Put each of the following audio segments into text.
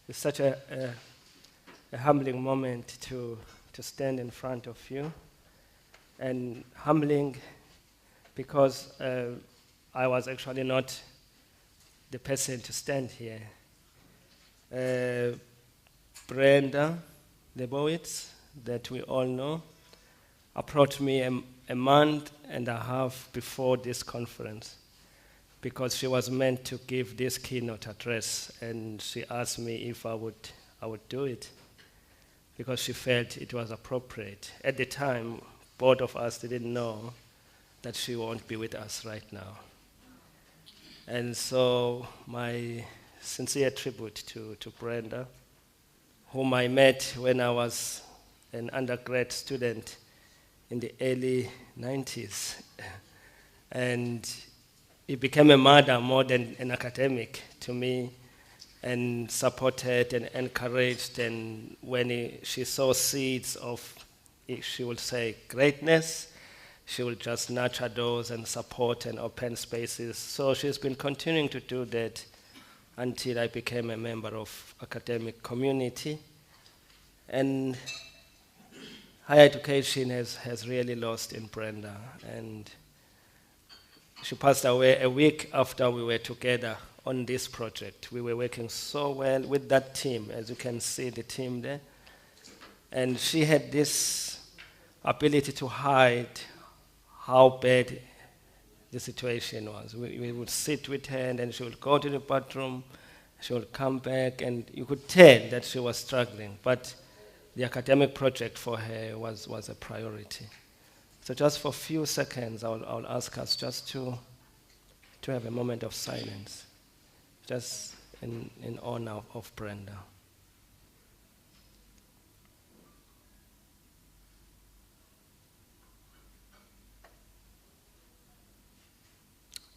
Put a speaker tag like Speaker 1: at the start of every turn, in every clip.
Speaker 1: It's such a humbling moment to stand in front of you, and humbling because I was actually not the person to stand here. Brenda Lebowitz, that we all know, approached me a month and a half before this conference because she was meant to give this keynote address, and she asked me if I would do it because she felt it was appropriate. At the time, both of us didn't know that she won't be with us right now. And so my sincere tribute to Brenda, whom I met when I was an undergrad student in the early 90s. And he became a mother more than an academic to me, and supported and encouraged. And when she saw seeds of, she would say, greatness, she would just nurture those and support and open spaces. So she's been continuing to do that until I became a member of academic community. And higher education has really lost in Brenda. And she passed away a week after we were together on this project. We were working so well with that team, as you can see the team there. And she had this ability to hide how bad the situation was. We would sit with her, and then she would go to the bathroom, she would come back, and you could tell that she was struggling. But the academic project for her was a priority. So just for a few seconds, I'll ask us just to have a moment of silence, just in honor of Brenda.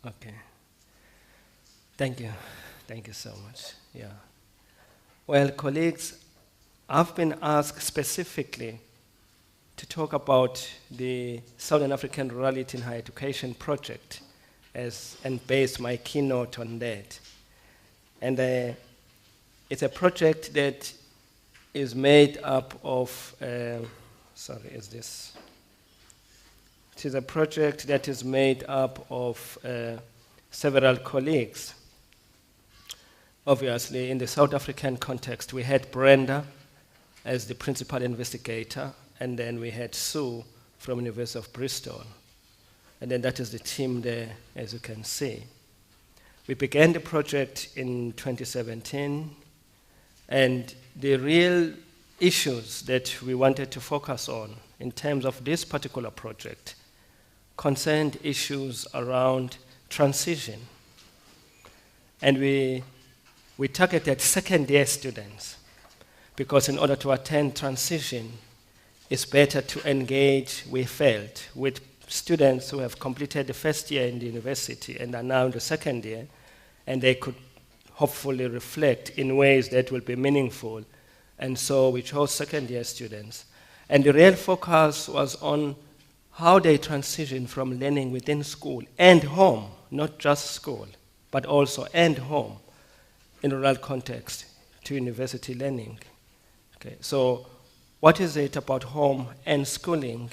Speaker 1: Okay. Thank you. Thank you so much. Yeah. Well, colleagues, I've been asked specifically to talk about the Southern African Rurality in Higher Education project and base my keynote on that. And it's a project that is made up of, it is a project that is made up of several colleagues. Obviously, in the South African context, we had Brenda as the principal investigator, and then we had Sue from University of Bristol. And then that is the team there, as you can see. We began the project in 2017, and the real issues that we wanted to focus on in terms of this particular project concerned issues around transition. And we targeted second-year students, because in order to attend transition, it's better to engage, we felt, with students who have completed the first year in the university and are now in the second year, and they could hopefully reflect in ways that will be meaningful. And so we chose second-year students. And the real focus was on how they transition from learning within school and home, not just school, but also and home in rural context to university learning. Okay, so what is it about home and schooling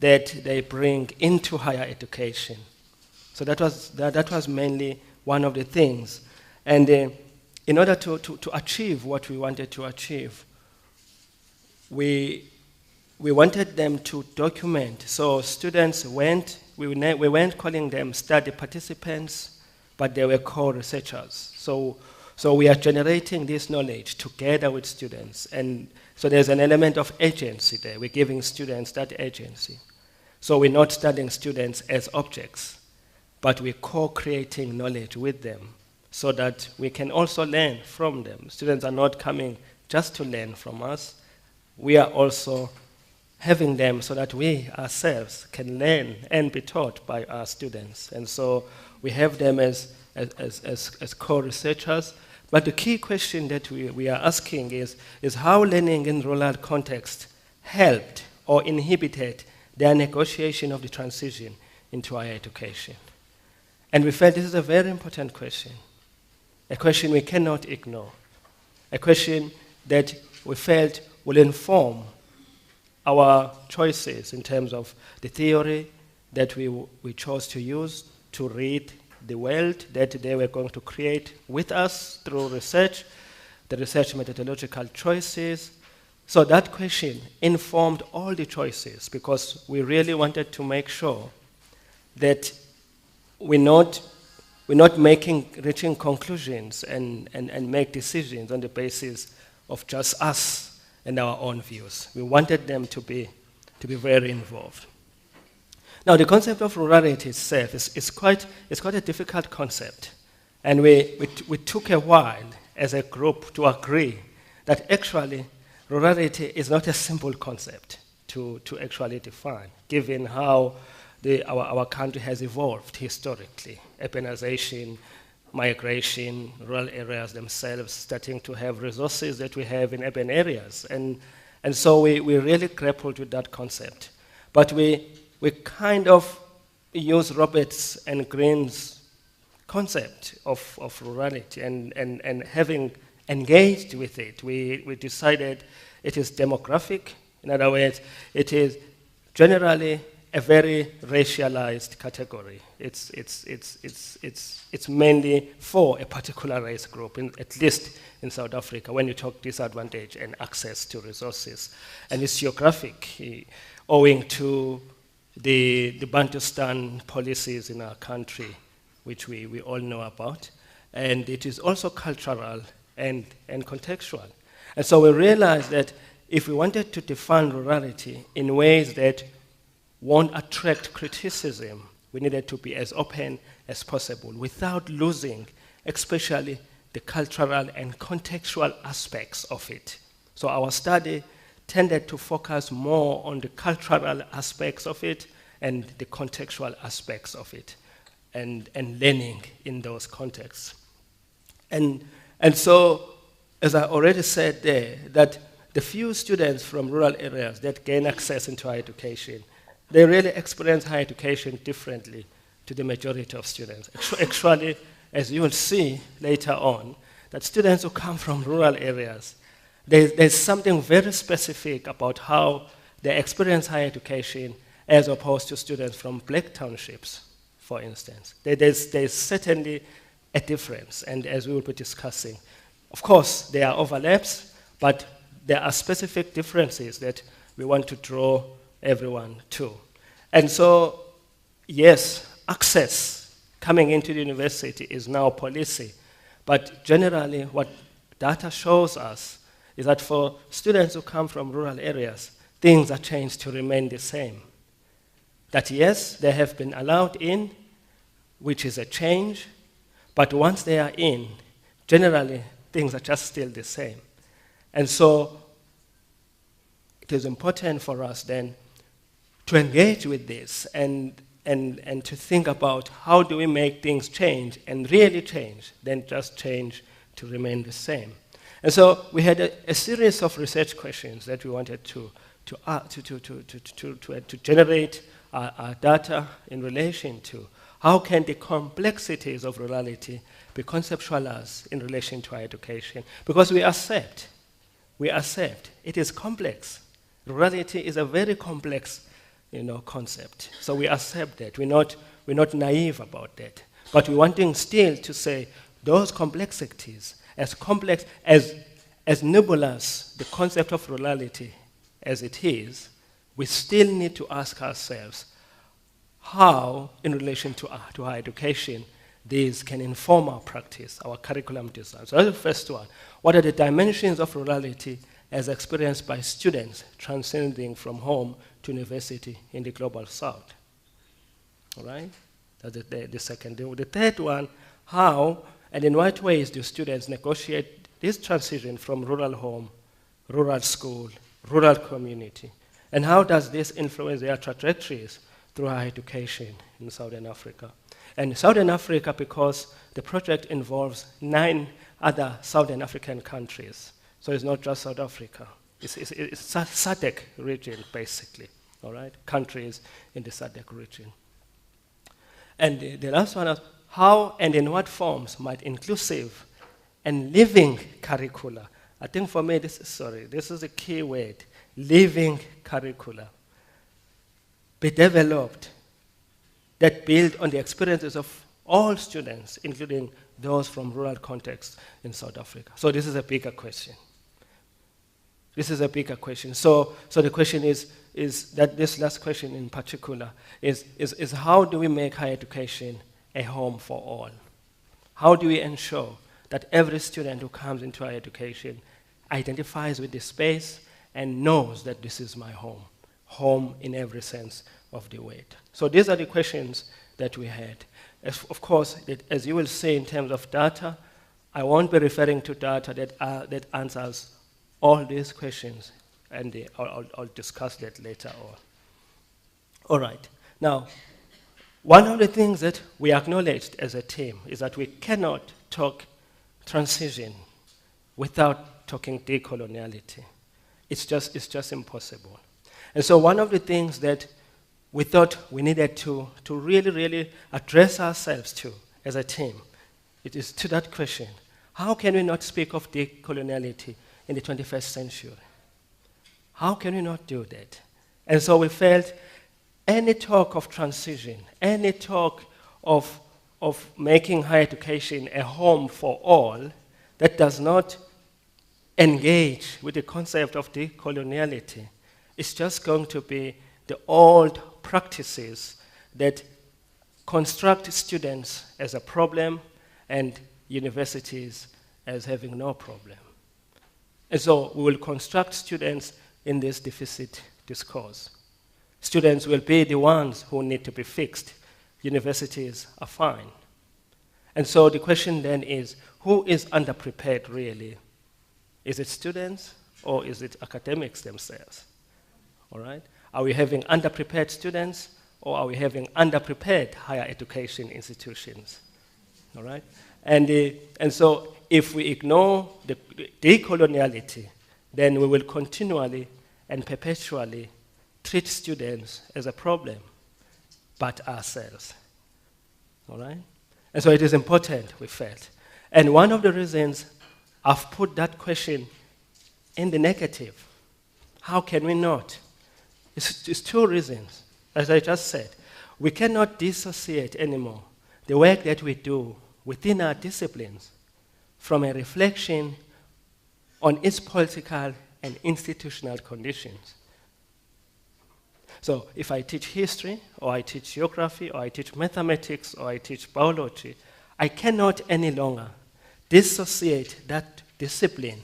Speaker 1: that they bring into higher education? So that was mainly one of the things. And in order to achieve what we wanted to achieve, we wanted them to document. So students we weren't calling them study participants, but they were co-researchers. So we are generating this knowledge together with students. And so there's an element of agency there. We're giving students that agency. So we're not studying students as objects, but we're co-creating knowledge with them so that we can also learn from them. Students are not coming just to learn from us. We are also having them so that we ourselves can learn and be taught by our students. And so we have them as co-researchers. But the key question that we are asking is how learning in rural context helped or inhibited their negotiation of the transition into higher education? And we felt this is a very important question, a question we cannot ignore, a question that we felt will inform our choices in terms of the theory that we chose to use to read the world that they were going to create with us through research, the research methodological choices. So that question informed all the choices because we really wanted to make sure that we're not reaching conclusions and make decisions on the basis of just us and our own views. We wanted them to be very involved. Now, the concept of rurality itself is quite a difficult concept, and we took a while as a group to agree that actually rurality is not a simple concept to actually define, given how our country has evolved historically. Urbanization, migration, rural areas themselves starting to have resources that we have in urban areas. And so we really grappled with that concept. But we kind of use Roberts and Green's concept of rurality and having engaged with it, we decided it is demographic. In other words, it is generally a very racialized category. It's mainly for a particular race group, at least in South Africa, when you talk disadvantage and access to resources. And it's geographic, owing to the Bantustan policies in our country, which we all know about. And it is also cultural and contextual. And so we realized that if we wanted to define rurality in ways that won't attract criticism, we needed to be as open as possible without losing, especially the cultural and contextual aspects of it. So our study tended to focus more on the cultural aspects of it and the contextual aspects of it, and learning in those contexts. And so, as I already said there, that the few students from rural areas that gain access into higher education, they really experience higher education differently to the majority of students. Actually, as you will see later on, that students who come from rural areas, there's something very specific about how they experience higher education as opposed to students from black townships, for instance. There's certainly a difference, and as we will be discussing, of course, there are overlaps, but there are specific differences that we want to draw everyone to. And so, yes, access coming into the university is now policy, but generally what data shows us is that for students who come from rural areas, things are changed to remain the same. That yes, they have been allowed in, which is a change, but once they are in, generally things are just still the same. And so it is important for us then to engage with this and to think about how do we make things change and really change, than just change to remain the same. And so we had a series of research questions that we wanted to generate our data in relation to. How can the complexities of rurality be conceptualized in relation to higher education? Because we accept it is complex. Rurality is a very complex, concept. So we accept that. We're not naive about that. But we're wanting still to say those complexities, as complex as nebulous the concept of rurality as it is, we still need to ask ourselves how, in relation to higher education, these can inform our practice, our curriculum design. So that's the first one. What are the dimensions of rurality as experienced by students transcending from home to university in the global south? All right? That's the second. The third one, how and in what ways do students negotiate this transition from rural home, rural school, rural community? And how does this influence their trajectories through higher education in Southern Africa? And Southern Africa, because the project involves 9 other Southern African countries. So it's not just South Africa. It's SADC region, basically, all right? Countries in the SADC region. And the last one is, how and in what forms might inclusive and living curricula, I think for me, this is a key word, living curricula, be developed that build on the experiences of all students, including those from rural contexts in South Africa. So this is a bigger question. This is a bigger question. So the question is that this last question in particular is how do we make higher education a home for all? How do we ensure that every student who comes into higher education identifies with the space and knows that this is my home? Home in every sense of the word. So these are the questions that we had. Of course, as you will see in terms of data, I won't be referring to data that answers all these questions, and I'll discuss that later on. All right. Now, one of the things that we acknowledged as a team is that we cannot talk transition without talking decoloniality. It's just impossible. And so one of the things that we thought we needed to really, really address ourselves to as a team, it is to that question, how can we not speak of decoloniality in the 21st century? How can we not do that? And so we felt any talk of transition, any talk of making higher education a home for all that does not engage with the concept of decoloniality, it's just going to be the old practices that construct students as a problem and universities as having no problem. And so we will construct students in this deficit discourse. Students will be the ones who need to be fixed. Universities are fine. And so the question then is, who is underprepared really? Is it students or is it academics themselves? All right? Are we having underprepared students or are we having underprepared higher education institutions? All right? And so if we ignore the decoloniality, then we will continually and perpetually treat students as a problem, but ourselves. All right? And so it is important, we felt. And one of the reasons I've put that question in the negative, how can we not? It's two reasons. As I just said, we cannot dissociate anymore the work that we do within our disciplines from a reflection on its political and institutional conditions. So if I teach history, or I teach geography, or I teach mathematics, or I teach biology, I cannot any longer dissociate that discipline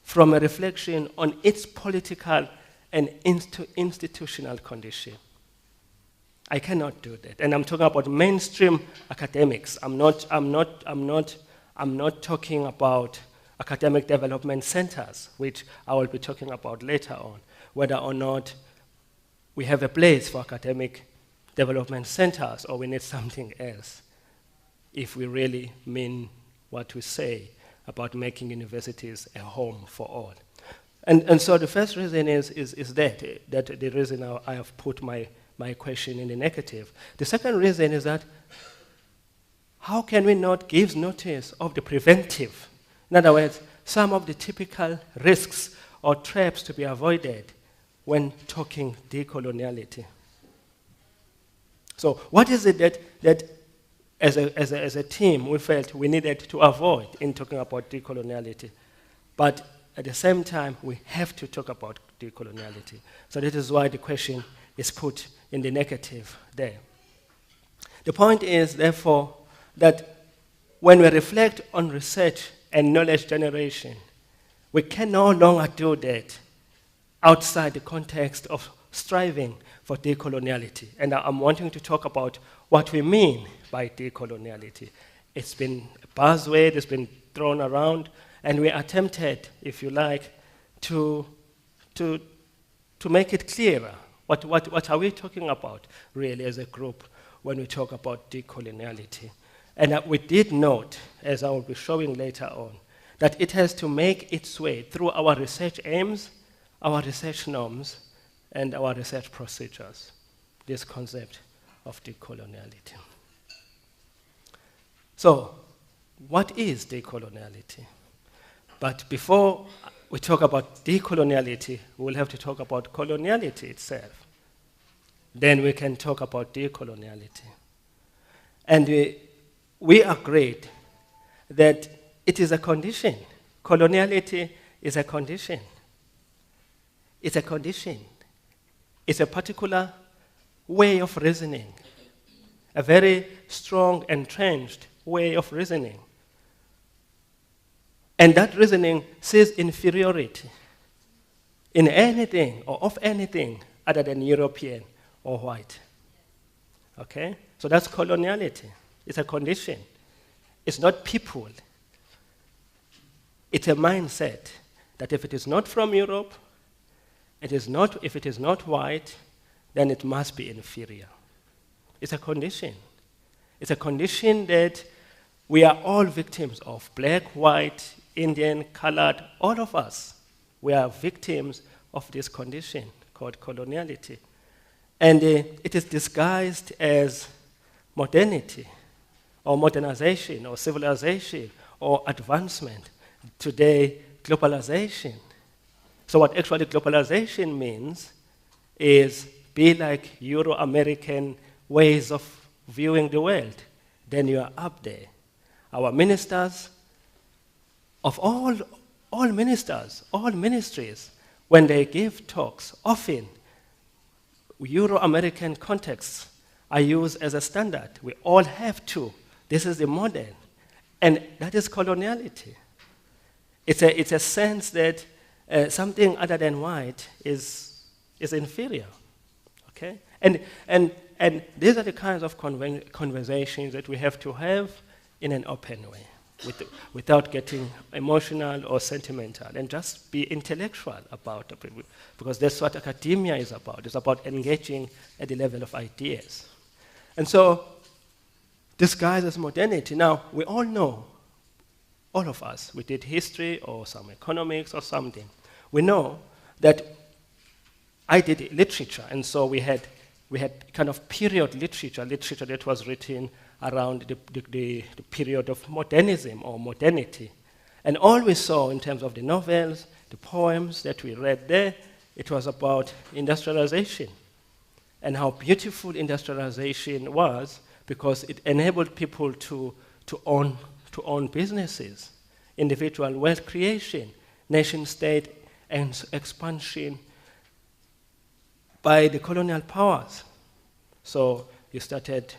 Speaker 1: from a reflection on its political and institutional condition. I cannot do that. And I'm talking about mainstream academics. I'm not talking about academic development centers, which I will be talking about later on, whether or not we have a place for academic development centers or we need something else, if we really mean what we say about making universities a home for all. And so the first reason is that the reason I have put my question in the negative. The second reason is that how can we not give notice of the preventive? In other words, some of the typical risks or traps to be avoided when talking decoloniality. So what is it that as a team we felt we needed to avoid in talking about decoloniality? But at the same time, we have to talk about decoloniality. So that is why the question is put in the negative there. The point is, therefore, that when we reflect on research and knowledge generation, we can no longer do that outside the context of striving for decoloniality. And I'm wanting to talk about what we mean by decoloniality. It's been a buzzword, it's been thrown around, and we attempted, if you like, to make it clearer. What are we talking about, really, as a group, when we talk about decoloniality? And we did note, as I will be showing later on, that it has to make its way through our research aims, our research norms, and our research procedures, this concept of decoloniality. So, what is decoloniality? But before we talk about decoloniality, we'll have to talk about coloniality itself. Then we can talk about decoloniality. And we agreed that it is a condition. Coloniality is a condition. It's a condition. It's a particular way of reasoning, a very strong, entrenched way of reasoning. And that reasoning sees inferiority in anything or of anything other than European or white. Okay? So that's coloniality. It's a condition. It's not people. It's a mindset that if it is not from Europe, if it is not white, then it must be inferior. It's a condition. It's a condition that we are all victims of. Black, white, Indian, colored, all of us. We are victims of this condition called coloniality. And it is disguised as modernity, or modernization, or civilization, or advancement. Today, globalization. So what actually globalization means is be like Euro-American ways of viewing the world. Then you are up there. Our ministers, of all ministers, all ministries, when they give talks, often Euro-American contexts are used as a standard. We all have to. This is the model. And that is coloniality. It's a sense that something other than white is inferior. Okay? And these are the kinds of conversations that we have to have in an open way, without getting emotional or sentimental, and just be intellectual about it, because that's what academia is about. It's about engaging at the level of ideas. And so, disguised as modernity. Now, we all know, all of us, we did history or some economics or something. We know that I did literature, and so we had kind of period literature that was written around the period of modernism or modernity. And all we saw in terms of the novels, the poems that we read there, it was about industrialization and how beautiful industrialization was, because it enabled people to own businesses, individual wealth creation, nation-state and expansion by the colonial powers. So you started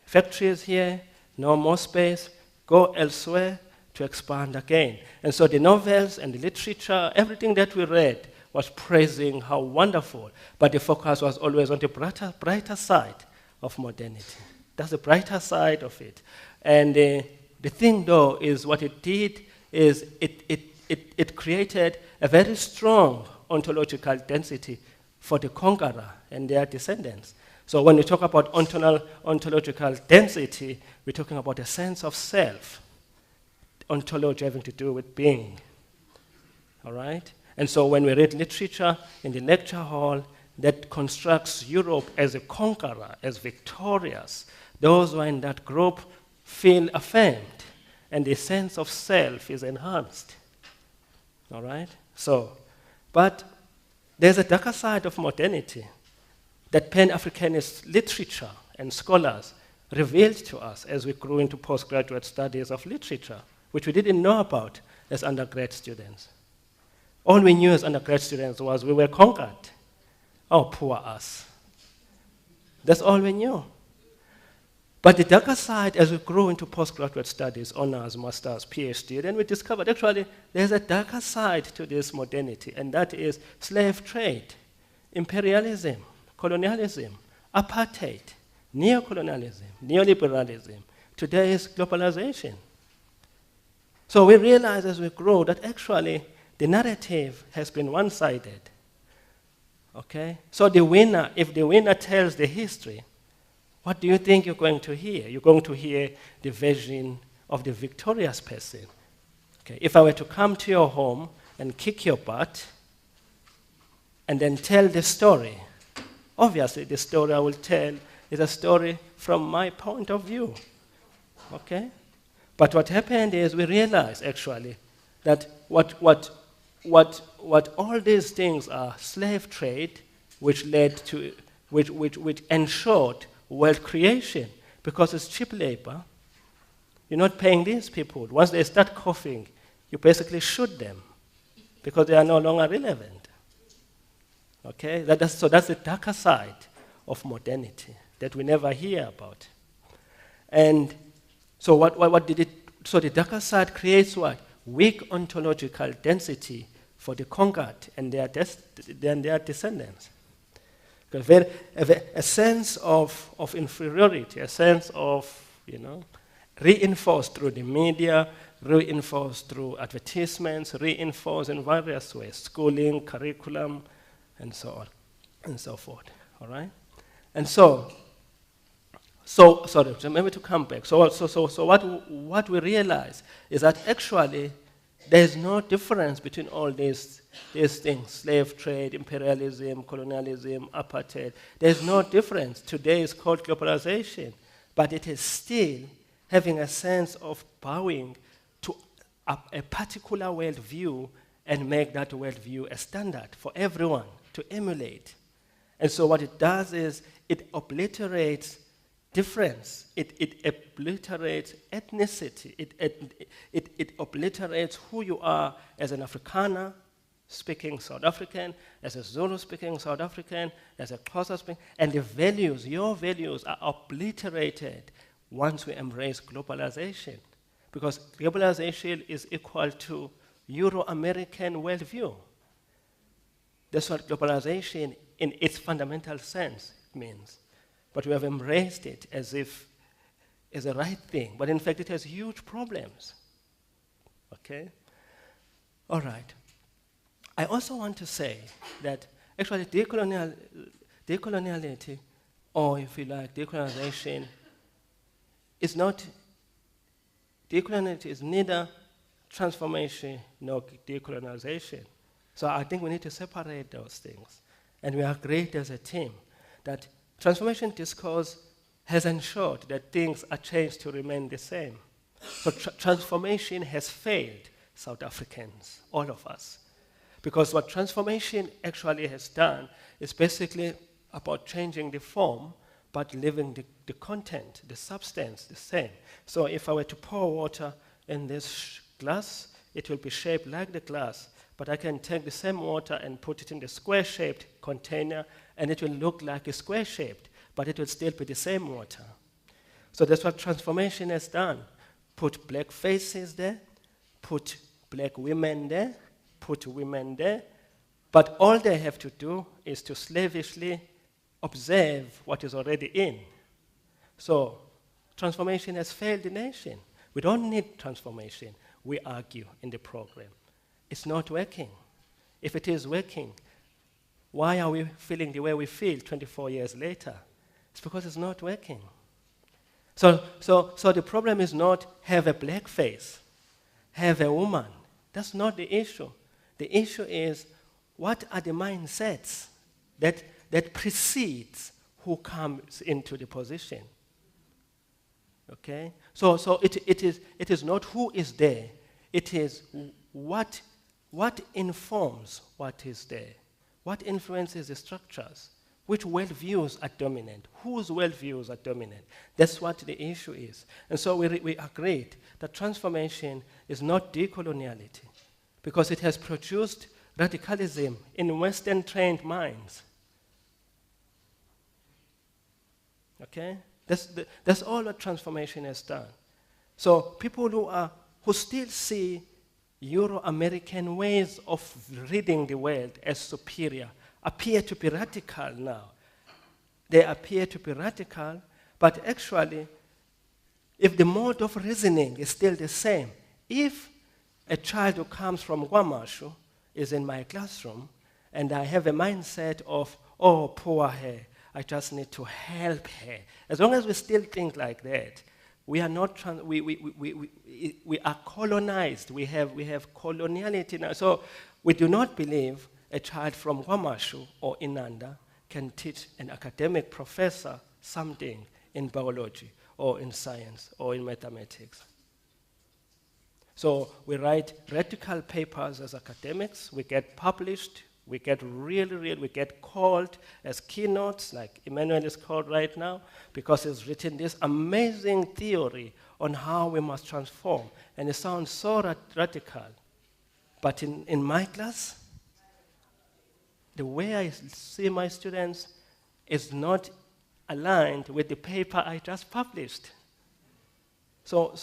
Speaker 1: factories here, no more space, go elsewhere to expand again. And so the novels and the literature, everything that we read was praising how wonderful, but the focus was always on the brighter side of modernity. That's the brighter side of it. And the thing, though, is what it did is it created a very strong ontological density for the conqueror and their descendants. So when we talk about ontological density, we're talking about a sense of self, ontology having to do with being. All right? And so when we read literature in the lecture hall that constructs Europe as a conqueror, as victorious, those who are in that group feel affirmed, and the sense of self is enhanced. All right? So, but there's a darker side of modernity that Pan-Africanist literature and scholars revealed to us as we grew into postgraduate studies of literature, which we didn't know about as undergrad students. All we knew as undergrad students was we were conquered. Oh, poor us. That's all we knew. But the darker side, as we grew into postgraduate studies, honors, masters, PhD, then we discovered actually there's a darker side to this modernity, and that is slave trade, imperialism, colonialism, apartheid, neocolonialism, neoliberalism. Today is globalization. So we realize as we grow that actually the narrative has been one-sided. Okay? So the winner, if the winner tells the history, what do you think you're going to hear? You're going to hear the version of the victorious person. Okay? If I were to come to your home and kick your butt and then tell the story, obviously the story I will tell is a story from my point of view. Okay? But what happened is we realized actually that what all these things are slave trade, which led to, which ensured wealth creation, because it's cheap labor. You're not paying these people. Once they start coughing, you basically shoot them because they are no longer relevant. Okay, so that's the darker side of modernity that we never hear about. And so what did it? So the darker side creates what? Weak ontological density for the conquered and their descendants. A sense of inferiority, a sense of, reinforced through the media, reinforced through advertisements, reinforced in various ways, schooling, curriculum, and so on and so forth. All right? And sorry, maybe to come back. So what we realize is that actually there's no difference between all these things: slave trade, imperialism, colonialism, apartheid. There's no difference. Today is called globalization, but it is still having a sense of bowing to a particular worldview and make that worldview a standard for everyone to emulate. And so what it does is it obliterates difference. It obliterates ethnicity. It obliterates who you are as an Afrikaner speaking South African, as a Zulu speaking South African, as a Xhosa speaking, and the values, your values are obliterated once we embrace globalization. Because globalization is equal to Euro-American worldview. That's what globalization in its fundamental sense means. But we have embraced it as if it's the right thing. But in fact, it has huge problems. Okay? All right. I also want to say that actually decoloniality, or if you like, decolonization, is not, decoloniality is neither transformation nor decolonization. So I think we need to separate those things. And we agreed as a team that transformation discourse has ensured that things are changed to remain the same. So transformation has failed South Africans, all of us. Because what transformation actually has done is basically about changing the form, but leaving the content, the substance, the same. So if I were to pour water in this glass, it will be shaped like the glass, but I can take the same water and put it in the square-shaped container, and it will look like a square-shaped, but it will still be the same water. So that's what transformation has done. Put black faces there, put black women there, put women there, but all they have to do is to slavishly observe what is already in. So transformation has failed the nation. We don't need transformation, we argue in the program. It's not working. If it is working, why are we feeling the way we feel 24 years later? It's because it's not working. So the problem is not have a black face, have a woman. That's not the issue. The issue is what are the mindsets that precedes who comes into the position. Okay? So it is not who is there. It is what informs what is there. What influences the structures? Which worldviews are dominant? Whose worldviews are dominant? That's what the issue is. And so we agreed that transformation is not decoloniality, because it has produced radicalism in Western-trained minds. Okay? That's all what transformation has done. So people who still see Euro-American ways of reading the world as superior appear to be radical now. They appear to be radical, but actually, if the mode of reasoning is still the same, if a child who comes from Mgqwashu is in my classroom, and I have a mindset of, oh, poor her, I just need to help her. As long as we still think like that, we are not we are colonized. We have coloniality now. So we do not believe a child from Mgqwashu or Inanda can teach an academic professor something in biology or in science or in mathematics. So we write radical papers as academics, we get published, we get we get called as keynotes, like Emmanuel is called right now, because he's written this amazing theory on how we must transform. And it sounds so radical. But in my class, the way I see my students is not aligned with the paper I just published. So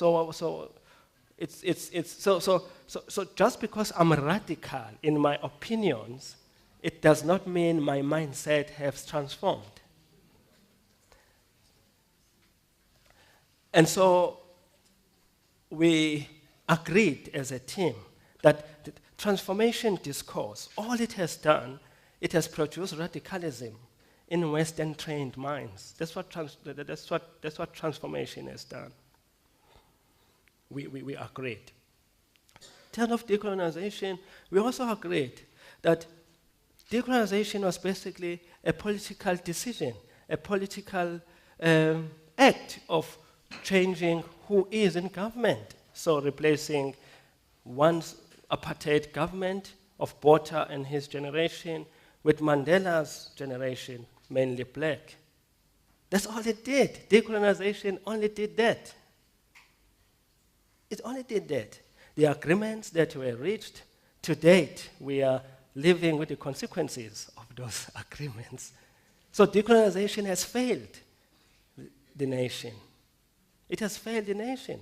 Speaker 1: just because I'm radical in my opinions, it does not mean my mindset has transformed. And so we agreed as a team that the transformation discourse, all it has done, it has produced radicalism in Western trained minds. That's what transformation has done. We agreed. In terms of decolonization, we also agreed that decolonization was basically a political decision, a political act of changing who is in government. So replacing one's apartheid government of Botha and his generation with Mandela's generation, mainly black. That's all it did. Decolonization only did that. It only did that. The agreements that were reached, to date, we are living with the consequences of those agreements. So decolonization has failed the nation. It has failed the nation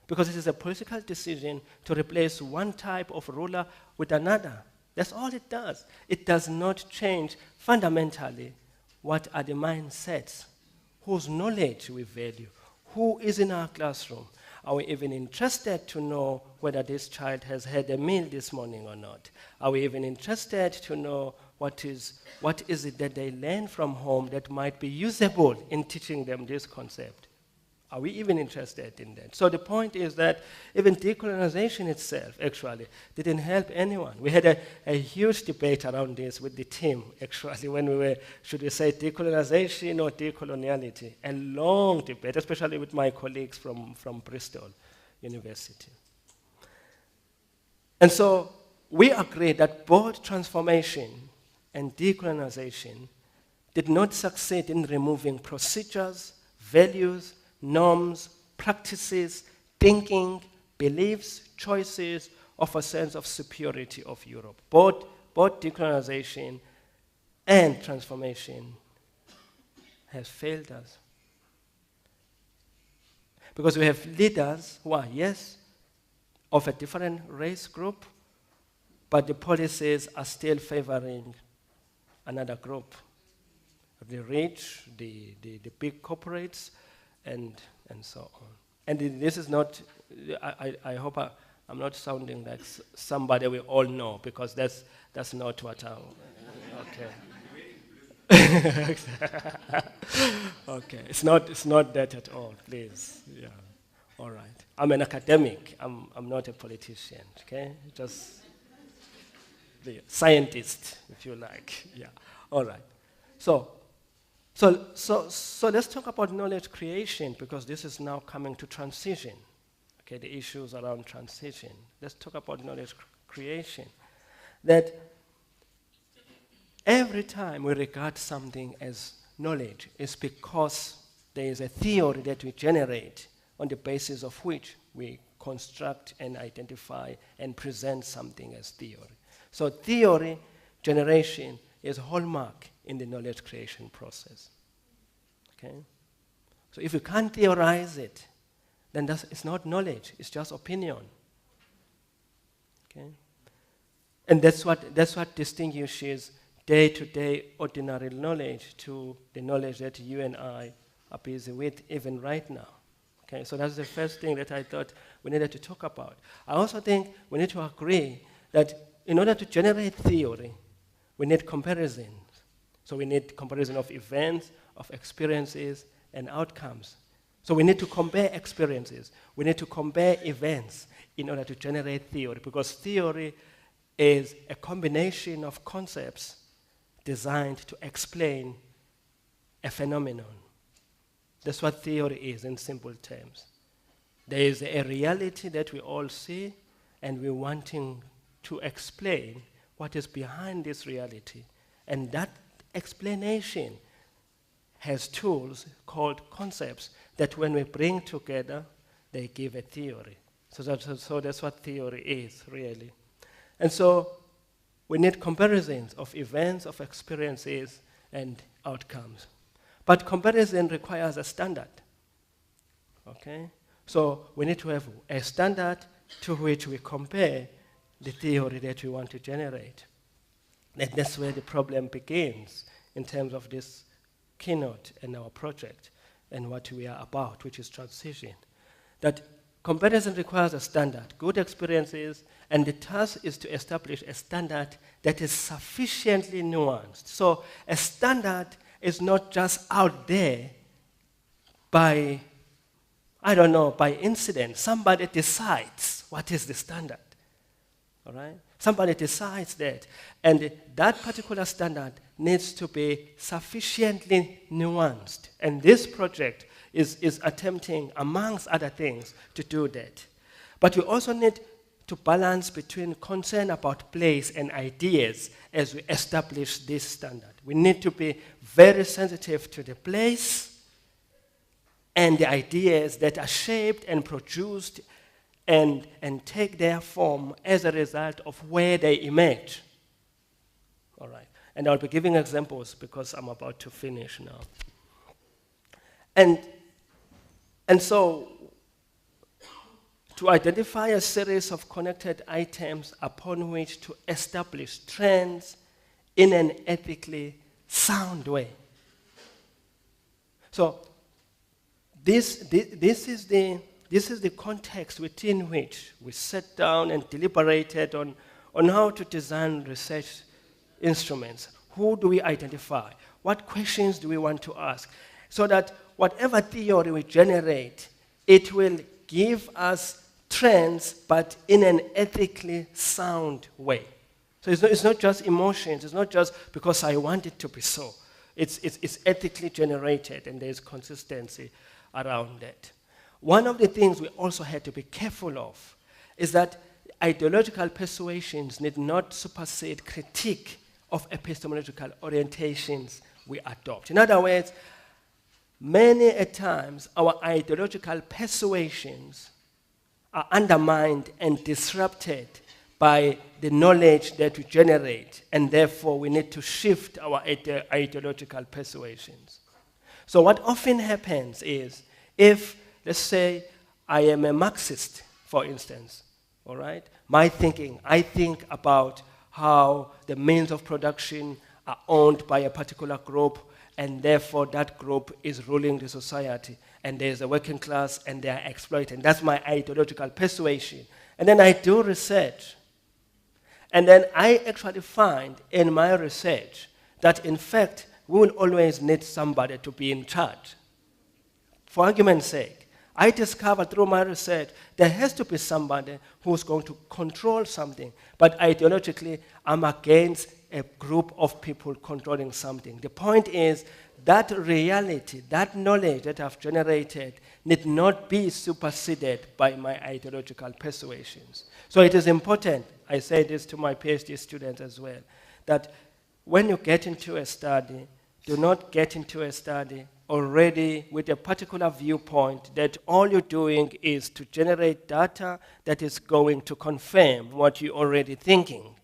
Speaker 1: because it is a political decision to replace one type of ruler with another. That's all it does. It does not change fundamentally what are the mindsets, whose knowledge we value, who is in our classroom. Are we even interested to know whether this child has had a meal this morning or not? Are we even interested to know what is it that they learn from home that might be usable in teaching them this concept? Are we even interested in that? So the point is that even decolonization itself actually didn't help anyone. We had a huge debate around this with the team actually when we were, should we say decolonization or decoloniality? A long debate, especially with my colleagues from Bristol University. And so we agreed that both transformation and decolonization did not succeed in removing procedures, values, norms, practices, thinking, beliefs, choices of a sense of superiority of Europe. Both decolonization and transformation has failed us. Because we have leaders who are, yes, of a different race group, but the policies are still favoring another group. The rich, the big corporates, and so on. And this is not, I hope I'm not sounding like somebody we all know, because that's not what I'm, okay. Okay, it's not that at all, please, yeah, all right. I'm an academic, I'm not a politician, okay? Just the scientist, if you like, yeah, all right. So let's talk about knowledge creation, because this is now coming to transition. Okay, the issues around transition. Let's talk about knowledge creation. That every time we regard something as knowledge, it's because there is a theory that we generate on the basis of which we construct and identify and present something as theory. So theory generation is a hallmark in the knowledge creation process. Okay? So if you can't theorize it, then it's not knowledge, it's just opinion. Okay? And that's what distinguishes day-to-day ordinary knowledge to the knowledge that you and I are busy with even right now. Okay? So that's the first thing that I thought we needed to talk about. I also think we need to agree that in order to generate theory, we need comparison. So we need comparison of events, of experiences, and outcomes. So we need to compare experiences. We need to compare events in order to generate theory, because theory is a combination of concepts designed to explain a phenomenon. That's what theory is in simple terms. There is a reality that we all see, and we're wanting to explain what is behind this reality. And that explanation has tools called concepts that when we bring together, they give a theory. So that's what theory is, really. And so we need comparisons of events, of experiences, and outcomes. But comparison requires a standard. Okay? So we need to have a standard to which we compare the theory that we want to generate. And that's where the problem begins in terms of this keynote and our project and what we are about, which is transition. That comparison requires a standard, good experiences, and the task is to establish a standard that is sufficiently nuanced. So a standard is not just out there by, I don't know, by incident. Somebody decides what is the standard, all right? Somebody decides that, and that particular standard needs to be sufficiently nuanced. And this project is attempting, amongst other things, to do that. But we also need to balance between concern about place and ideas as we establish this standard. We need to be very sensitive to the place and the ideas that are shaped and produced and take their form as a result of where they emerge. All right. And I'll be giving examples because I'm about to finish now. And so, to identify a series of connected items upon which to establish trends in an ethically sound way. So, this is the context within which we sat down and deliberated on how to design research instruments. Who do we identify? What questions do we want to ask? So that whatever theory we generate, it will give us trends, but in an ethically sound way. So it's not just emotions. It's not just because I want it to be so. It's ethically generated, and there's consistency around that. One of the things we also had to be careful of is that ideological persuasions need not supersede critique of epistemological orientations we adopt. In other words, many a times our ideological persuasions are undermined and disrupted by the knowledge that we generate, and therefore we need to shift our ideological persuasions. So what often happens is, if, let's say, I am a Marxist, for instance, all right? My thinking, I think about how the means of production are owned by a particular group, and therefore that group is ruling the society, and there's a working class, and they are exploited. That's my ideological persuasion. And then I do research. And then I actually find in my research that, in fact, we will always need somebody to be in charge. For argument's sake, I discovered through my research there has to be somebody who's going to control something, but ideologically, I'm against a group of people controlling something. The point is that reality, that knowledge that I've generated need not be superseded by my ideological persuasions. So it is important, I say this to my PhD students as well, that when you get into a study, do not get into a study already with a particular viewpoint that all you're doing is to generate data that is going to confirm what you're already thinking.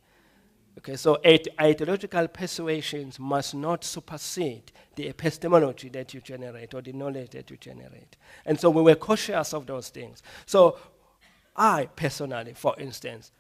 Speaker 1: Okay, so ideological persuasions must not supersede the epistemology that you generate or the knowledge that you generate. And so we were cautious of those things. So I personally, for instance,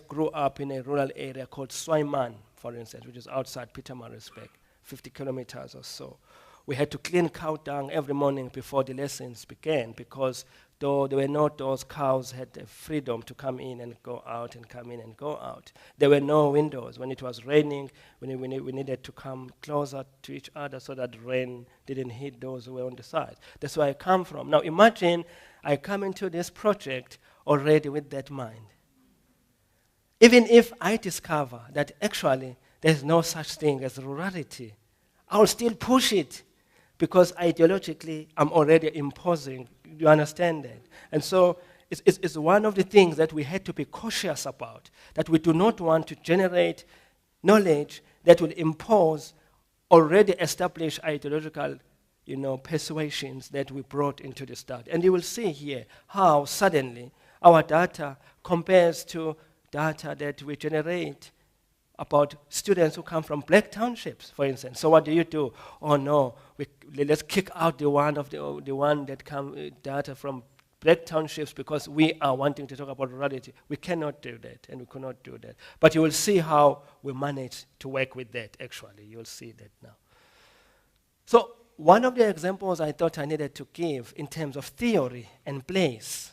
Speaker 1: grew up in a rural area called Swaiman, for instance, which is outside Pietermaritzburg, 50 kilometers or so. We had to clean cow dung every morning before the lessons began, because though there were not, those cows had the freedom to come in and go out and come in and go out. There were no windows. When it was raining, we needed to come closer to each other so that rain didn't hit those who were on the side. That's where I come from. Now imagine I come into this project already with that mind. Even if I discover that actually there's no such thing as rurality, I'll still push it, because ideologically I'm already imposing you understand that? And so it's one of the things that we had to be cautious about, that we do not want to generate knowledge that will impose already established ideological persuasions that we brought into the study. And you will see here how suddenly our data compares to data that we generate about students who come from black townships, for instance. So what do? Oh no, let's kick out the one that come data from black townships because we are wanting to talk about rurality. We cannot do that, and we cannot do that. But you will see how we manage to work with that, actually. You'll see that now. So one of the examples I thought I needed to give in terms of theory and place.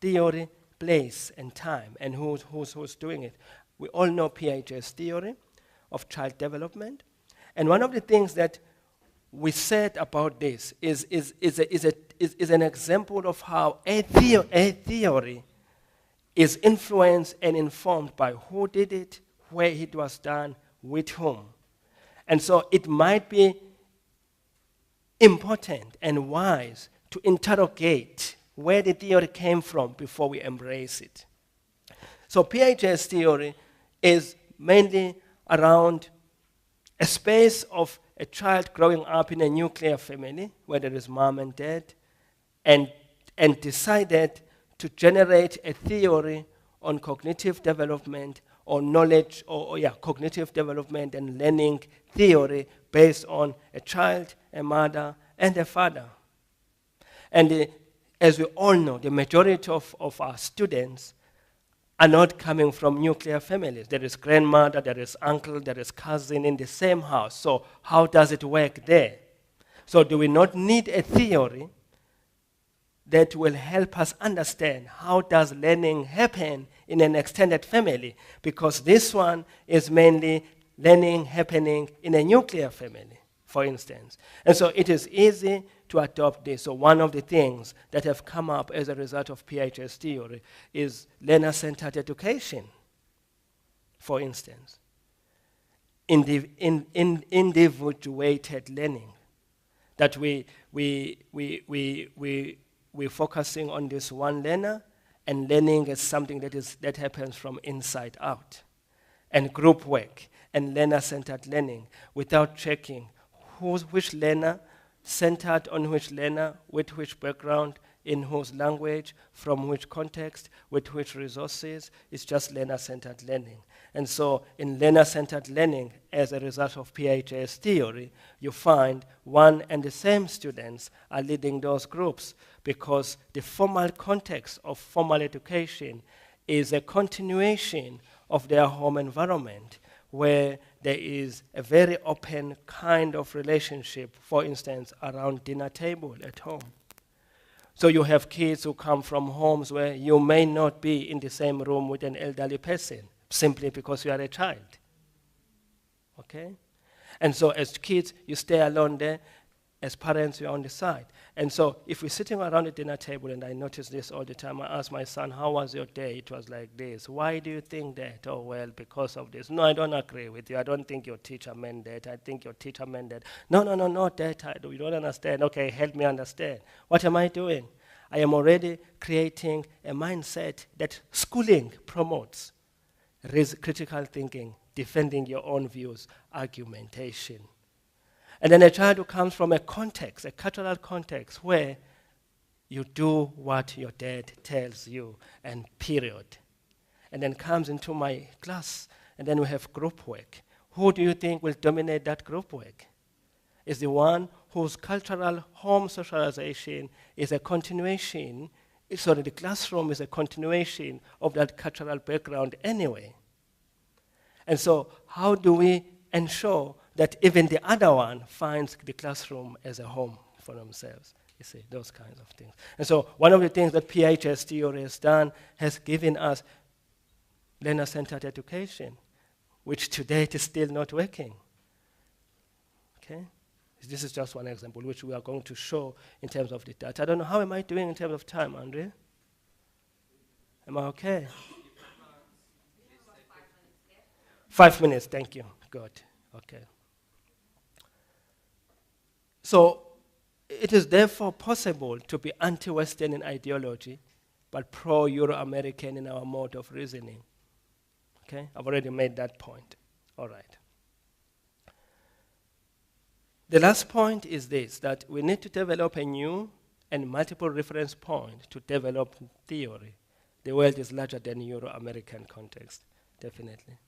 Speaker 1: Theory, place, and time, and who's doing it. We all know Piaget's theory of child development. And one of the things that we said about this is an example of how a theory is influenced and informed by who did it, where it was done, with whom. And so it might be important and wise to interrogate where the theory came from before we embrace it. So Piaget's theory is mainly around a space of a child growing up in a nuclear family where there is mom and dad, and decided to generate a theory on cognitive development or knowledge, cognitive development and learning theory based on a child, a mother, and a father. And as we all know, the majority of our students are not coming from nuclear families. There is grandmother, there is uncle, there is cousin in the same house. So how does it work there? So do we not need a theory that will help us understand how does learning happen in an extended family? Because this one is mainly learning happening in a nuclear family, for instance. And so it is easy to adopt this. So one of the things that have come up as a result of Piaget's theory is learner-centered education, for instance. Individuated learning, that we're focusing on this one learner, and learning is something that happens from inside out. And group work and learner-centered learning without checking which learner, centered on which learner, with which background, in whose language, from which context, with which resources. It's just learner-centered learning. And so in learner-centered learning, as a result of Piaget's theory, you find one and the same students are leading those groups because the formal context of formal education is a continuation of their home environment, where there is a very open kind of relationship, for instance, around dinner table at home. So you have kids who come from homes where you may not be in the same room with an elderly person, simply because you are a child. Okay? And so as kids, you stay alone there. As parents, you're on the side. And so if we're sitting around the dinner table, and I notice this all the time, I ask my son, how was your day? It was like this. Why do you think that? Oh, well, because of this. No, I don't agree with you. I don't think your teacher meant that. I think your teacher meant that. No, not that. You don't understand. Okay, help me understand. What am I doing? I am already creating a mindset that schooling promotes. Critical thinking, defending your own views, argumentation. And then a child who comes from a context, a cultural context, where you do what your dad tells you, and period. And then comes into my class, and then we have group work. Who do you think will dominate that group work? Is the one whose cultural home socialization is a continuation, the classroom is a continuation of that cultural background anyway. And so how do we ensure that even the other one finds the classroom as a home for themselves? You see, those kinds of things. And so one of the things that Piaget's theory has done has given us learner-centered education, which today is still not working. Okay? This is just one example, which we are going to show in terms of the data. I don't know, how am I doing in terms of time, Andre? Am I okay? 5 minutes, thank you. Good. Okay. So It is therefore possible to be anti-Western in ideology, but pro-Euro-American in our mode of reasoning. Okay, I've already made that point. All right. The last point is this, that we need to develop a new and multiple reference point to develop theory. The world is larger than Euro-American context, definitely.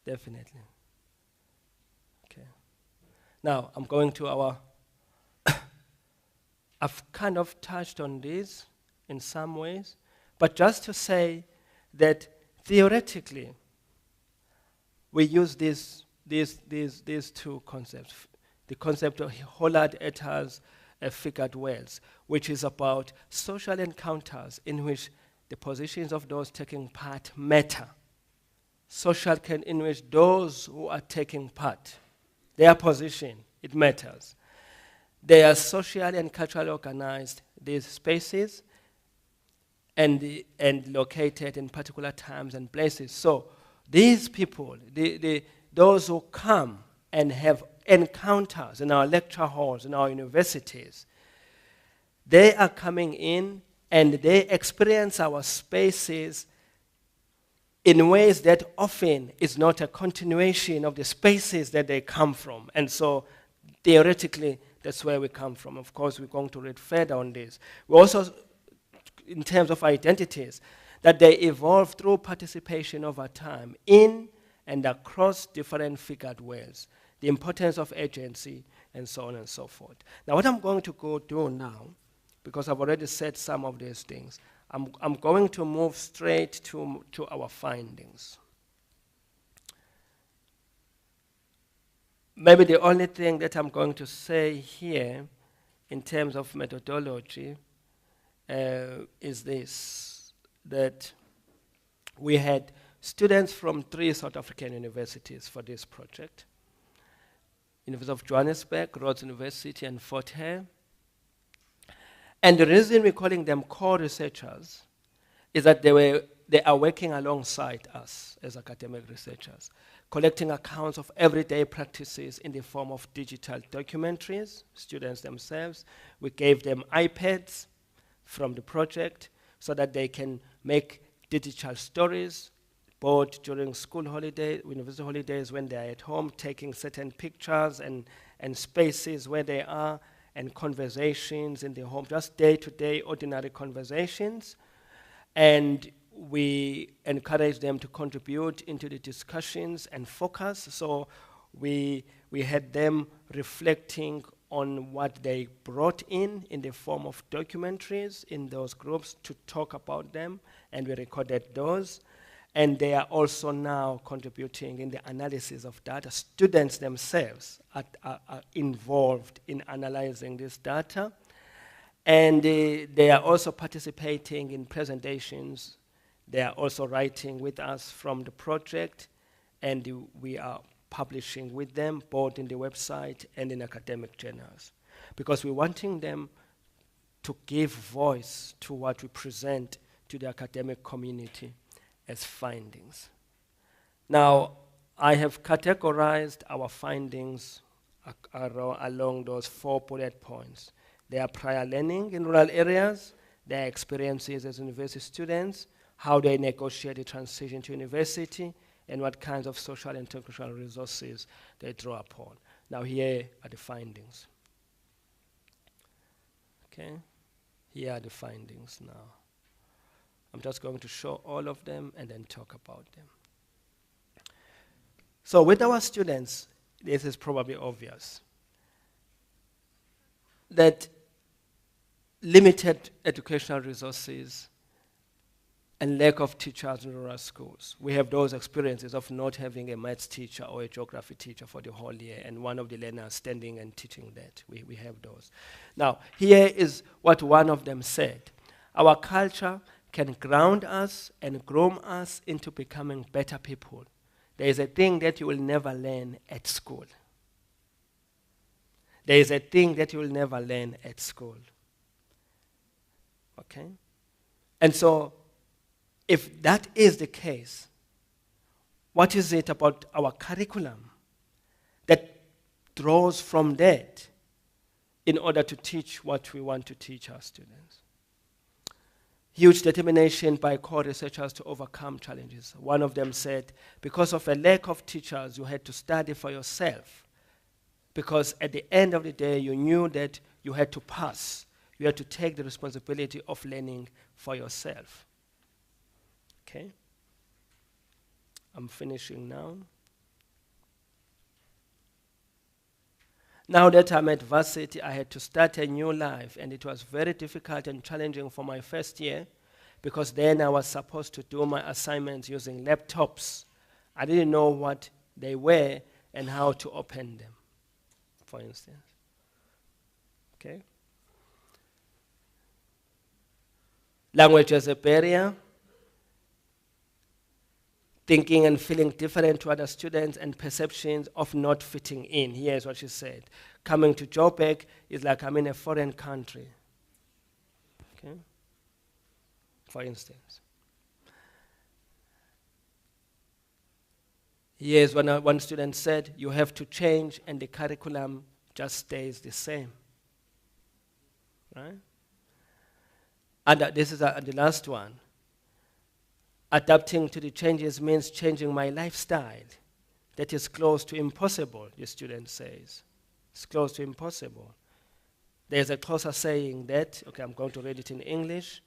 Speaker 1: Definitely. Okay. Now, I'm going to our, I've kind of touched on this in some ways, but just to say that theoretically, we use these two concepts. The concept of Hollard et al.'s figured worlds, which is about social encounters in which the positions of those taking part matter. Social in which those who are taking part, their position, it matters. They are socially and culturally organized, these spaces, and located in particular times and places. So these people, those who come and have encounters in our lecture halls, in our universities, they are coming in and they experience our spaces in ways that often is not a continuation of the spaces that they come from. And so theoretically, that's where we come from. Of course, we're going to read further on this. We also, in terms of identities, that they evolve through participation over time in and across different figured worlds, the importance of agency, and so on and so forth. Now, what I'm going to go do now, because I've already said some of these things, I'm going to move straight to our findings. Maybe the only thing that I'm going to say here in terms of methodology is this, that we had students from 3 South African universities for this project. University of Johannesburg, Rhodes University, and Fort Hare. And the reason we're calling them core researchers is that they are working alongside us as academic researchers, collecting accounts of everyday practices in the form of digital documentaries, students themselves. We gave them iPads from the project so that they can make digital stories, both during school holidays, university holidays, when they are at home, taking certain pictures and spaces where they are, and conversations in the home, just day-to-day ordinary conversations. And we encourage them to contribute into the discussions and focus. So we had them reflecting on what they brought in the form of documentaries in those groups to talk about them, and we recorded those. And they are also now contributing in the analysis of data. Students themselves are involved in analyzing this data. And they are also participating in presentations. They are also writing with us from the project. And we are publishing with them, both in the website and in academic journals. Because we're wanting them to give voice to what we present to the academic community as findings. Now, I have categorized our findings along those 4 bullet points. They are prior learning in rural areas, their experiences as university students, how they negotiate the transition to university, and what kinds of social and technical resources they draw upon. Now, here are the findings. Okay, here are the findings now. I'm just going to show all of them and then talk about them. So with our students, this is probably obvious, that limited educational resources and lack of teachers in rural schools. We have those experiences of not having a maths teacher or a geography teacher for the whole year, and one of the learners standing and teaching that. We have those. Now, here is what one of them said. Our culture can ground us and groom us into becoming better people. There is a thing that you will never learn at school. There is a thing that you will never learn at school. Okay? And so, if that is the case, what is it about our curriculum that draws from that in order to teach what we want to teach our students. Huge determination by core researchers to overcome challenges. One of them said, because of a lack of teachers, you had to study for yourself. Because at the end of the day, you knew that you had to pass. You had to take the responsibility of learning for yourself. Okay? I'm finishing now. Now that I'm at varsity, I had to start a new life, and it was very difficult and challenging for my first year, because then I was supposed to do my assignments using laptops. I didn't know what they were and how to open them, for instance. Okay? Language as a barrier. Thinking and feeling different to other students and perceptions of not fitting in. Here's what she said. Coming to Joburg is like I'm in a foreign country. Okay? For instance. Here's when one student said, you have to change and the curriculum just stays the same. Right? And this is the last one. Adapting to the changes means changing my lifestyle. That is close to impossible, the student says. It's close to impossible. There's a closer saying that, okay, I'm going to read it in English.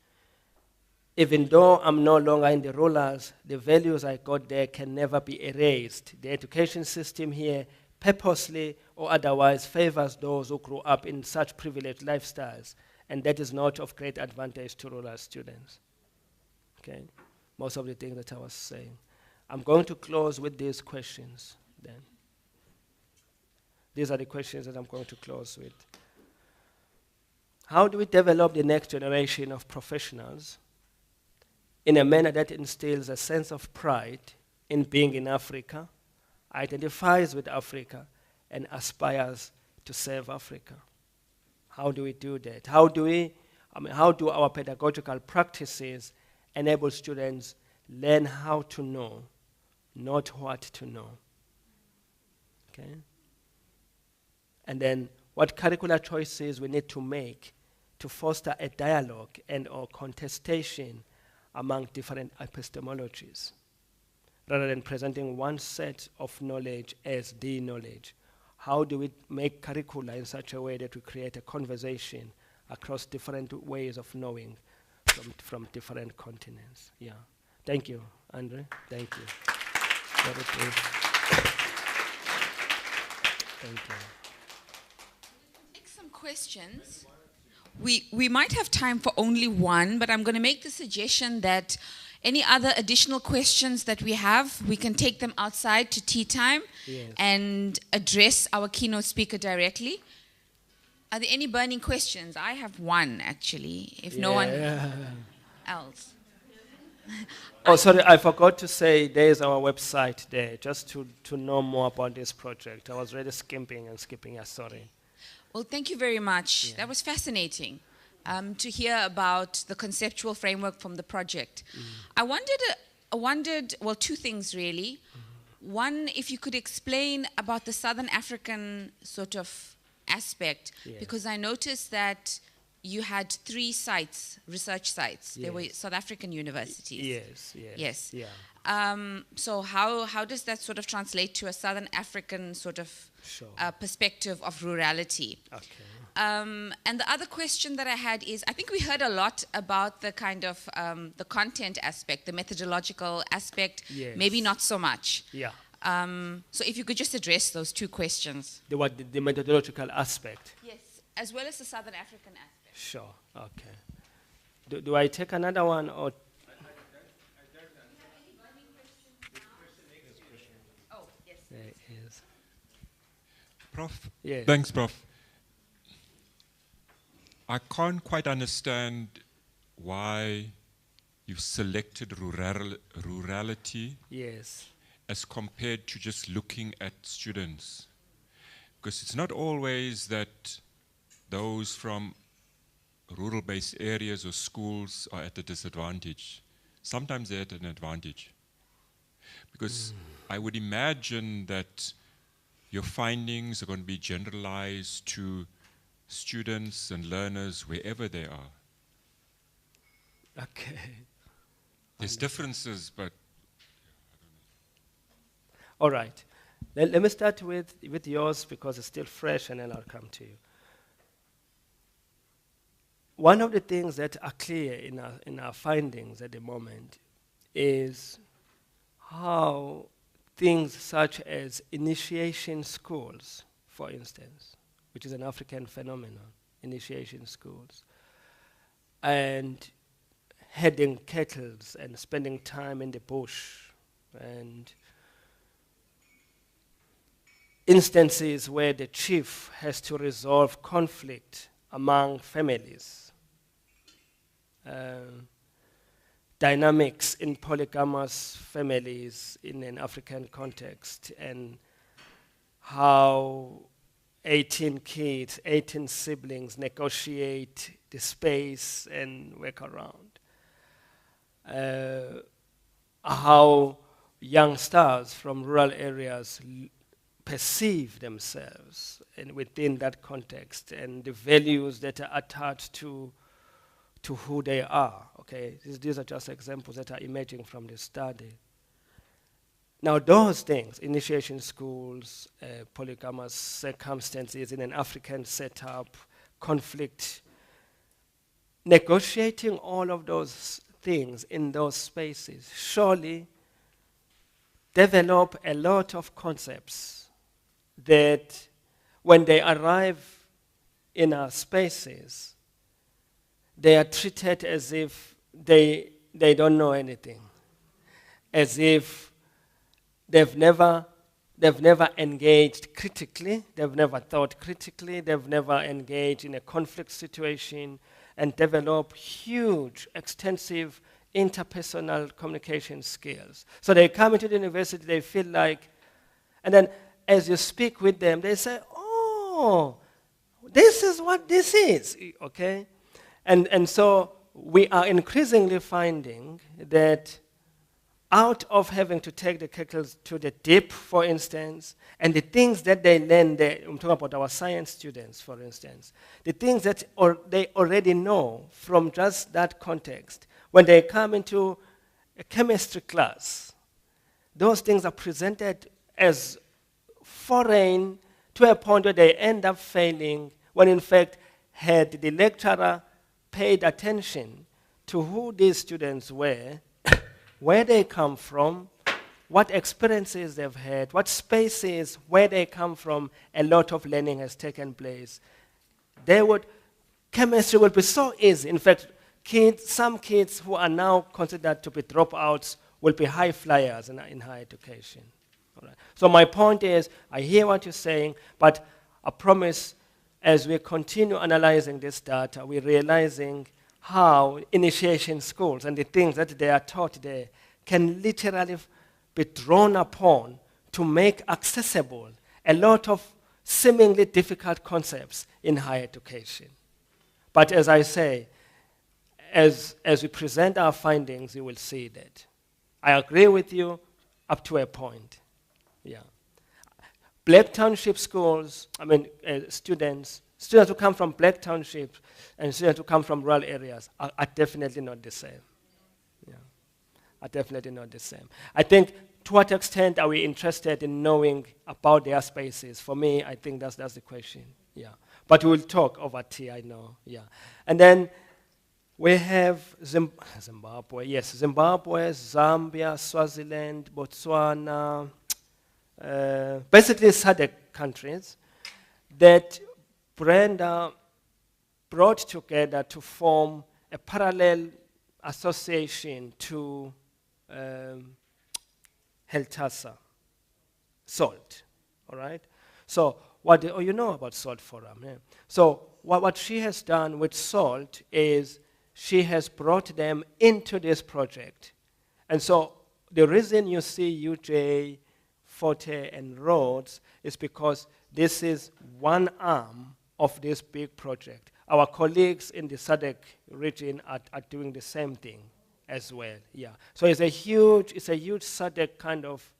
Speaker 1: Even though I'm no longer in the rulers, the values I got there can never be erased. The education system here purposely or otherwise favors those who grew up in such privileged lifestyles, and that is not of great advantage to rural students. Okay? Most of the things that I was saying. I'm going to close with these questions then. These are the questions that I'm going to close with. How do we develop the next generation of professionals in a manner that instills a sense of pride in being in Africa, identifies with Africa, and aspires to serve Africa? How do we do that? How do our pedagogical practices enable students learn how to know, not what to know? Okay? And then what curricular choices we need to make to foster a dialogue and or contestation among different epistemologies, rather than presenting one set of knowledge as the knowledge. How do we make curricula in such a way that we create a conversation across different ways of knowing from different continents? Yeah. Thank you, Andre. Thank you. Very Thank you.
Speaker 2: Take some questions. We might have time for only one, but I'm going to make the suggestion that any other additional questions that we have, we can take them outside to tea time.
Speaker 1: Yes.
Speaker 2: And address our keynote speaker directly. Are there any burning questions? I have one, actually, if no one else.
Speaker 1: Oh, sorry, I forgot to say there's our website there, just to know more about this project. I was really skipping. Yeah, sorry.
Speaker 2: Well, thank you very much. Yeah. That was fascinating to hear about the conceptual framework from the project. I wondered, well, two things really. One, if you could explain about the Southern African sort of aspect, because I noticed that you had 3 sites, research sites. They were South African universities.
Speaker 1: Yes. Yeah.
Speaker 2: So how does that sort of translate to a Southern African sort of perspective of rurality?
Speaker 1: Okay.
Speaker 2: And the other question that I had is, I think we heard a lot about the kind of the content aspect, the methodological aspect, maybe not so much.
Speaker 1: Yeah.
Speaker 2: So if you could just address those 2 questions.
Speaker 1: The methodological aspect?
Speaker 2: Yes, as well as the Southern African aspect.
Speaker 1: Sure, okay. Do I take another one or?
Speaker 2: Oh, yes.
Speaker 1: There is.
Speaker 3: Prof?
Speaker 1: Yes.
Speaker 3: Thanks, Prof. I can't quite understand why you've selected rurality as compared to just looking at students. Because it's not always that those from rural-based areas or schools are at a disadvantage. Sometimes they're at an advantage. Because I would imagine that your findings are going to be generalized to students and learners wherever they are.
Speaker 1: Okay.
Speaker 3: There's differences, but...
Speaker 1: All right. Let me start with yours because it's still fresh, and then I'll come to you. One of the things that are clear in our findings at the moment is how things such as initiation schools, for instance, which is an African phenomenon, initiation schools, and herding cattle and spending time in the bush, and instances where the chief has to resolve conflict among families, dynamics in polygamous families in an African context, and how 18 kids, 18 siblings negotiate the space and work around. How young stars from rural areas perceive themselves and within that context, and the values that are attached to who they are. Okay, these are just examples that are emerging from the study. Now, those things, initiation schools, polygamous circumstances in an African setup, conflict, negotiating all of those things in those spaces surely develop a lot of concepts that when they arrive in our spaces, they are treated as if they don't know anything, as if they've never engaged critically, they've never thought critically, they've never engaged in a conflict situation and develop huge, extensive interpersonal communication skills. So they come into the university, they feel like, and then as you speak with them, they say, oh, this is what this is, okay? And so we are increasingly finding that out of having to take the kettles to the deep, for instance, and the things that they learn there, I'm talking about our science students, for instance, the things that they already know from just that context, when they come into a chemistry class, those things are presented as foreign to a point where they end up failing, when in fact, had the lecturer paid attention to who these students were, where they come from, what experiences they've had, what spaces, where they come from, a lot of learning has taken place. Chemistry would be so easy. In fact, some kids who are now considered to be dropouts will be high flyers in higher education. All right. So my point is, I hear what you're saying, but I promise as we continue analyzing this data, we're realizing how initiation schools and the things that they are taught there can literally be drawn upon to make accessible a lot of seemingly difficult concepts in higher education. But as I say, as we present our findings, you will see that. I agree with you up to a point. Yeah. Black township schools, students who come from black townships and students who come from rural areas are definitely not the same. Yeah, are definitely not the same. I think, to what extent are we interested in knowing about their spaces? For me, I think that's the question. Yeah, but we'll talk over tea, I know. Yeah, and then we have Zimbabwe. Yes, Zimbabwe, Zambia, Swaziland, Botswana. Basically SADC countries that Brenda brought together to form a parallel association to HELTASA, SALT, all right? So you know about SALT Forum. Yeah? So what she has done with SALT is she has brought them into this project. And so the reason you see UJ, Forte, and Rhodes is because this is one arm of this big project. Our colleagues in the SADC region are doing the same thing as well. Yeah. So it's a huge SADC kind of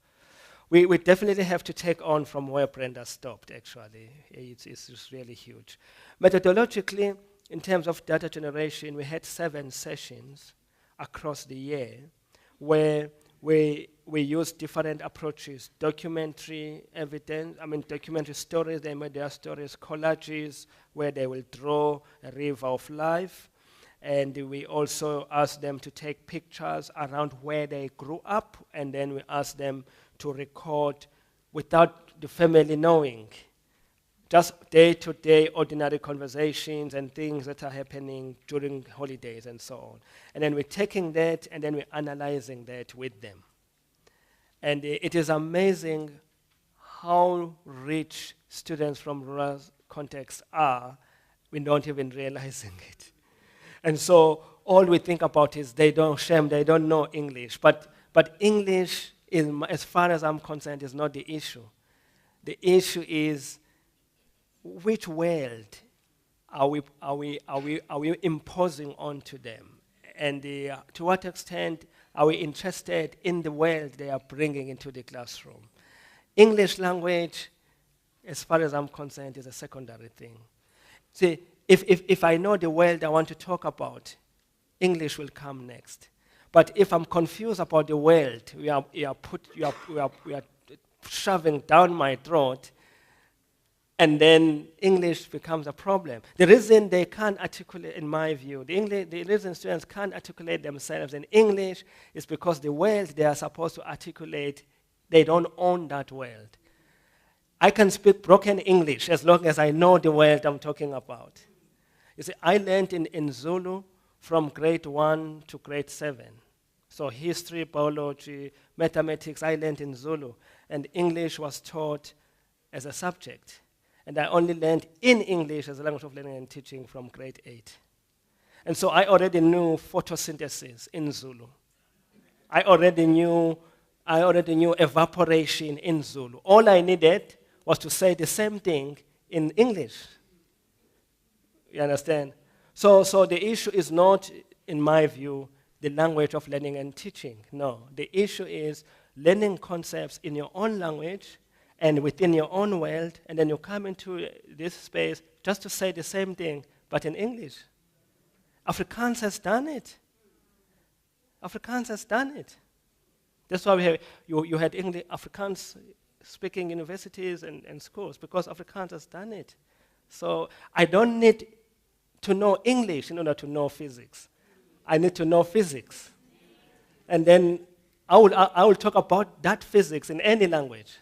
Speaker 1: we definitely have to take on from where Brenda stopped, actually. It's just really huge. Methodologically, in terms of data generation, we had 7 sessions across the year where we use different approaches: documentary evidence, documentary stories, they made their stories, collages, where they will draw a river of life. And we also ask them to take pictures around where they grew up, and then we ask them to record without the family knowing, just day-to-day ordinary conversations and things that are happening during holidays and so on. And then we're taking that and then we're analyzing that with them. And it is amazing how rich students from rural contexts are. We don't even realizing it. And so all we think about is they don't know English. But English, as far as I'm concerned, is not the issue. The issue is which world are we imposing onto them? And to what extent are we interested in the world they are bringing into the classroom? English language, as far as I'm concerned, is a secondary thing. See, if I know the world I want to talk about, English will come next. But if I'm confused about the world we are shoving down my throat, and then English becomes a problem. The reason they can't articulate, in my view, the reason students can't articulate themselves in English is because the world they are supposed to articulate, they don't own that world. I can speak broken English as long as I know the world I'm talking about. You see, I learned in Zulu from grade 1 to grade 7. So history, biology, mathematics, I learned in Zulu. And English was taught as a subject. And I only learned in English as a language of learning and teaching from grade 8. And so I already knew photosynthesis in Zulu. I already knew evaporation in Zulu. All I needed was to say the same thing in English. You understand? So the issue is not, in my view, the language of learning and teaching. No, the issue is learning concepts in your own language and within your own world, and then you come into this space just to say the same thing, but in English. Afrikaans has done it. Afrikaans has done it. That's why we have, you had English, Afrikaans speaking universities and schools, because Afrikaans has done it. So I don't need to know English in order to know physics. I need to know physics. And then I will talk about that physics in any language.